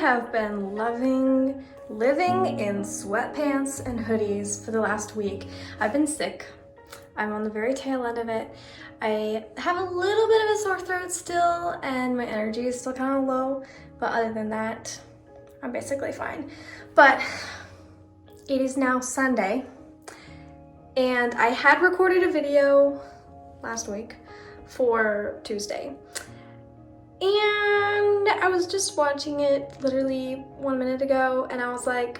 have been loving living in sweatpants and hoodies for the last week. I've been sick. I'm on the very tail end of it. I have a little bit of a sore throat still, and my energy is still kind of low, but other than that, I'm basically fine. But it is now Sunday, and I had recorded a video last week for Tuesday. And I was just watching it literally 1 minute ago, and I was like,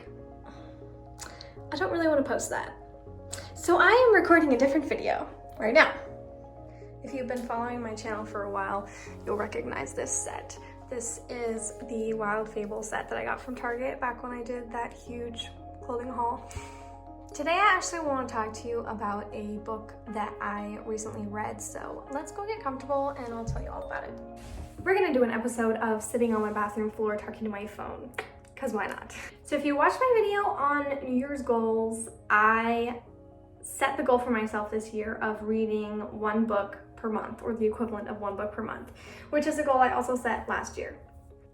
I don't really want to post that. So I am recording a different video right now. If you've been following my channel for a while, you'll recognize this set. This is the Wild Fable set that I got from Target back when I did that huge clothing haul. Today I actually want to talk to you about a book that I recently read, so let's go get comfortable and I'll tell you all about it. We're gonna do an episode of sitting on my bathroom floor talking to my phone, because why not? So if you watched my video on New Year's goals, I set the goal for myself this year of reading one book per month, or the equivalent of one book per month, which is a goal I also set last year.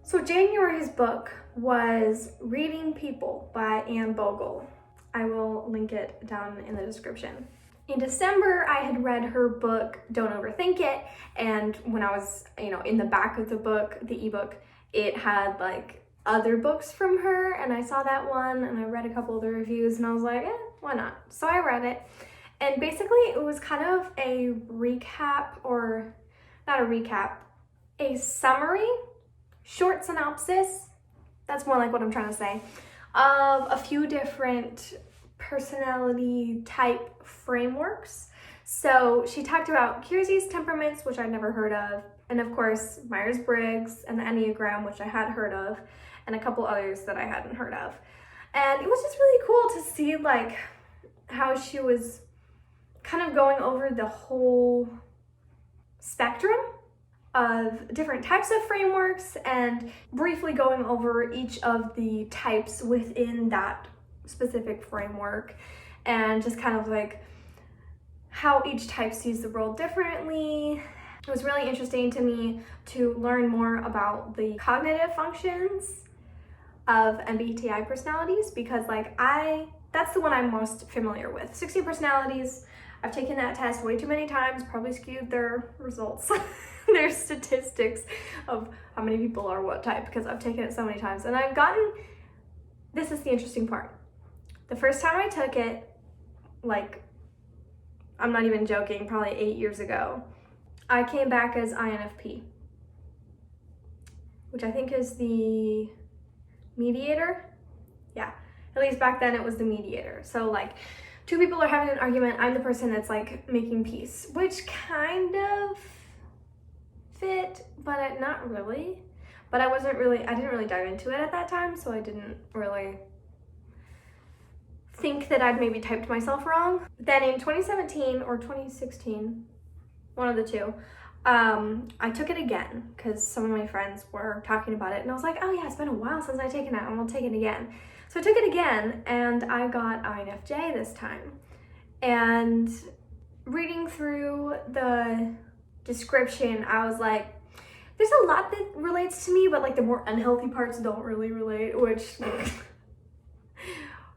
So January's book was Reading People by Anne Bogel. I will link it down in the description. In December, I had read her book, Don't Overthink It, and when I was, in the back of the book, the ebook, it had like other books from her, and I saw that one, and I read a couple of the reviews, and I was like, why not? So I read it, and basically it was kind of a recap, or not a recap, a summary, short synopsis, that's more like what I'm trying to say, of a few different personality type frameworks. So she talked about Kirsey's temperaments, which I'd never heard of, and of course Myers-Briggs and the Enneagram, which I had heard of, and a couple others that I hadn't heard of. And it was just really cool to see like how she was kind of going over the whole spectrum of different types of frameworks and briefly going over each of the types within that specific framework, and just kind of like how each type sees the world differently. It was really interesting to me to learn more about the cognitive functions of MBTI personalities, because that's the one I'm most familiar with. 60 personalities. I've taken that test way too many times, probably skewed their results, their statistics of how many people are what type, because I've taken it so many times. And this is the interesting part. The first time I took it, I'm not even joking, probably 8 years ago, I came back as INFP, which I think is the mediator. Yeah, at least back then it was the mediator. So two people are having an argument, I'm the person that's making peace, which kind of fit, but not really. But I didn't really dive into it at that time, so I didn't really think that I'd maybe typed myself wrong. Then in 2017 or 2016, one of the two, I took it again because some of my friends were talking about it, and I was like, oh yeah, it's been a while since I've taken it, and I'll take it again. So I took it again, and I got INFJ this time. And reading through the description, I was like, there's a lot that relates to me, but the more unhealthy parts don't really relate, which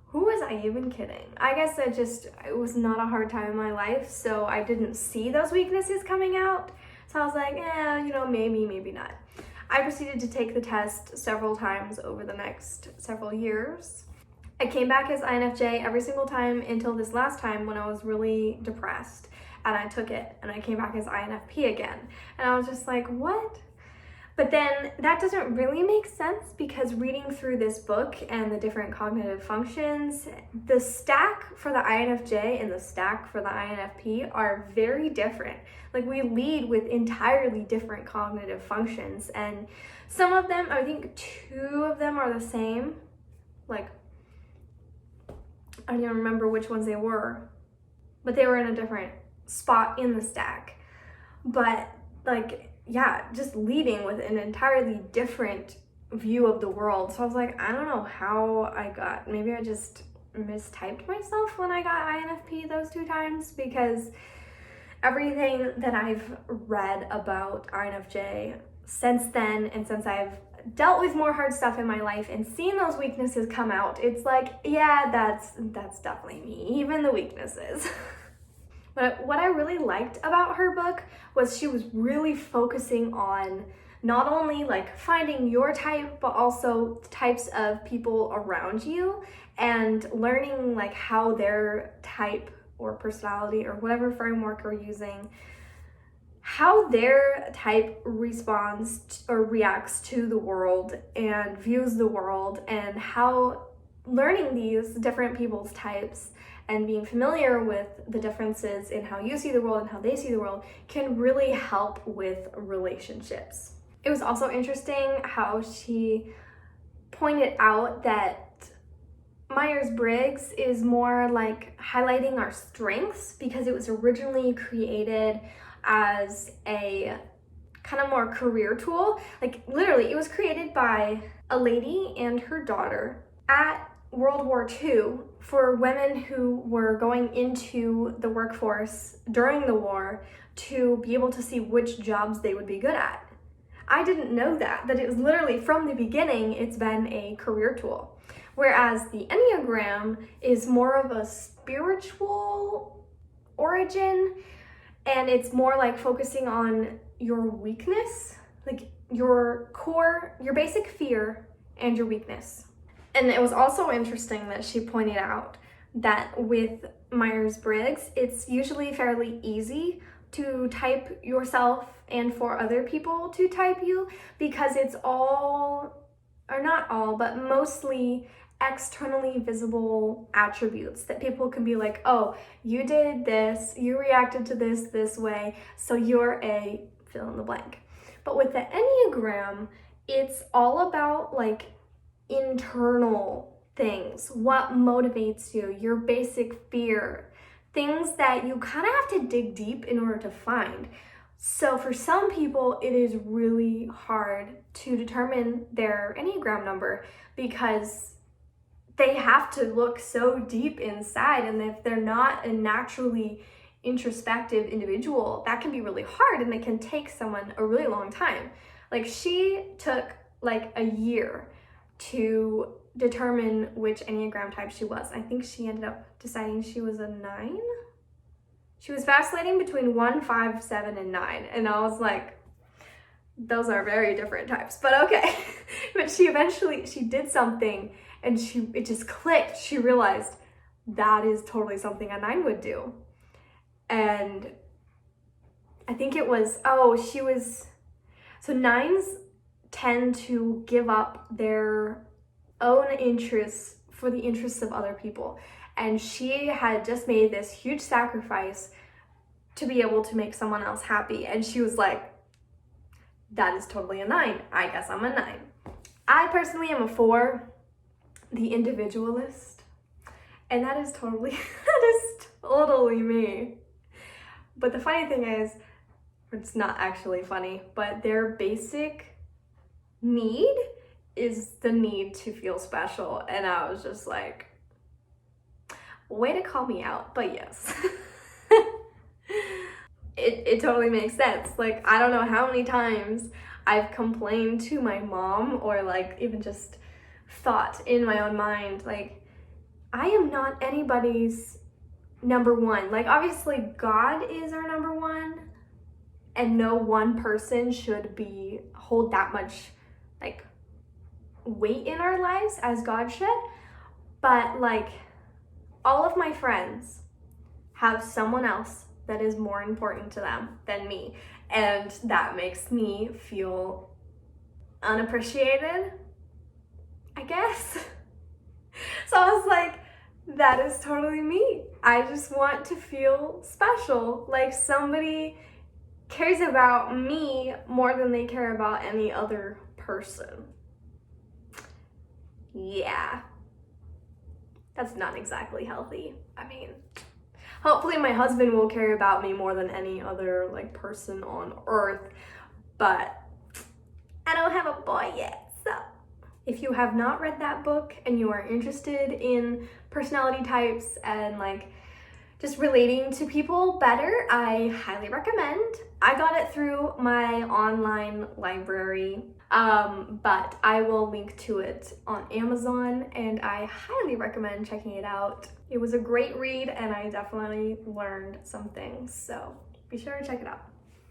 who was I even kidding? I guess it was not a hard time in my life, so I didn't see those weaknesses coming out. So I was like, maybe not. I proceeded to take the test several times over the next several years. I came back as INFJ every single time until this last time when I was really depressed, and I took it and I came back as INFP again. And I was just like, what? But then that doesn't really make sense, because reading through this book and the different cognitive functions, the stack for the INFJ and the stack for the INFP are very different. We lead with entirely different cognitive functions, and some of them, I think 2 of them are the same. I don't even remember which ones they were, but they were in a different spot in the stack. But yeah, just leading with an entirely different view of the world. So I was like, I don't know how maybe I just mistyped myself when I got INFP those 2 times, because everything that I've read about INFJ since then, and since I've dealt with more hard stuff in my life and seen those weaknesses come out, it's like, yeah, that's definitely me, even the weaknesses. But what I really liked about her book was she was really focusing on not only like finding your type, but also types of people around you and learning like how their type or personality or whatever framework you're using, how their type responds or reacts to the world and views the world, and how learning these different people's types and being familiar with the differences in how you see the world and how they see the world can really help with relationships. It was also interesting how she pointed out that Myers-Briggs is more like highlighting our strengths because it was originally created as a kind of more career tool. Like literally, it was created by a lady and her daughter at World War II for women who were going into the workforce during the war to be able to see which jobs they would be good at. I didn't know that it was literally from the beginning, it's been a career tool. Whereas the Enneagram is more of a spiritual origin, and it's more like focusing on your weakness, like your core, your basic fear and your weakness. And it was also interesting that she pointed out that with Myers-Briggs, it's usually fairly easy to type yourself and for other people to type you because it's all, or not all, but mostly externally visible attributes that people can be like, oh, you did this, you reacted to this way, so you're a fill in the blank. But with the Enneagram, it's all about like internal things, what motivates you, your basic fear, things that you kind of have to dig deep in order to find. So for some people, it is really hard to determine their Enneagram number because they have to look so deep inside, and if they're not a naturally introspective individual, that can be really hard and it can take someone a really long time. Like she took like a year to determine which Enneagram type she was. I think she ended up deciding she was a 9. She was vacillating between 1, 5, 7, and 9. And I was like, those are very different types, but okay. But she did something and it just clicked. She realized that is totally something a 9 would do. And I think it was, so 9s tend to give up their own interests for the interests of other people. And she had just made this huge sacrifice to be able to make someone else happy. And she was like, that is totally a 9. I guess I'm a 9. I personally am a 4, the individualist. And that is totally me. But the funny thing is, it's not actually funny, but their basic need is the need to feel special. And I was just like, way to call me out, but yes. It totally makes sense. Like, I don't know how many times I've complained to my mom, or like even just thought in my own mind, like, I am not anybody's number one. Like, obviously God is our number one, and no one person should hold that much like weight in our lives as God should. But like, all of my friends have someone else that is more important to them than me, and that makes me feel unappreciated, I guess. So I was like, that is totally me. I just want to feel special, like somebody cares about me more than they care about any other person. Yeah, that's not exactly healthy. I mean, hopefully my husband will care about me more than any other like person on earth, but I don't have a boy yet, so. If you have not read that book and you are interested in personality types and like just relating to people better, I highly recommend. I got it through my online library, but I will link to it on Amazon, and I highly recommend checking it out. It was a great read, and I definitely learned some things, so be sure to check it out.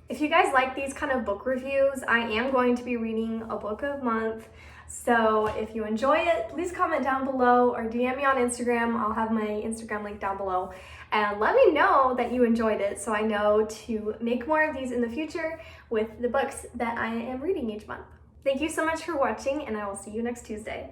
If you guys like these kind of book reviews, I am going to be reading a book a month. So if you enjoy it, please comment down below or DM me on Instagram. I'll have my Instagram link down below. And let me know that you enjoyed it so I know to make more of these in the future with the books that I am reading each month. Thank you so much for watching, and I will see you next Tuesday.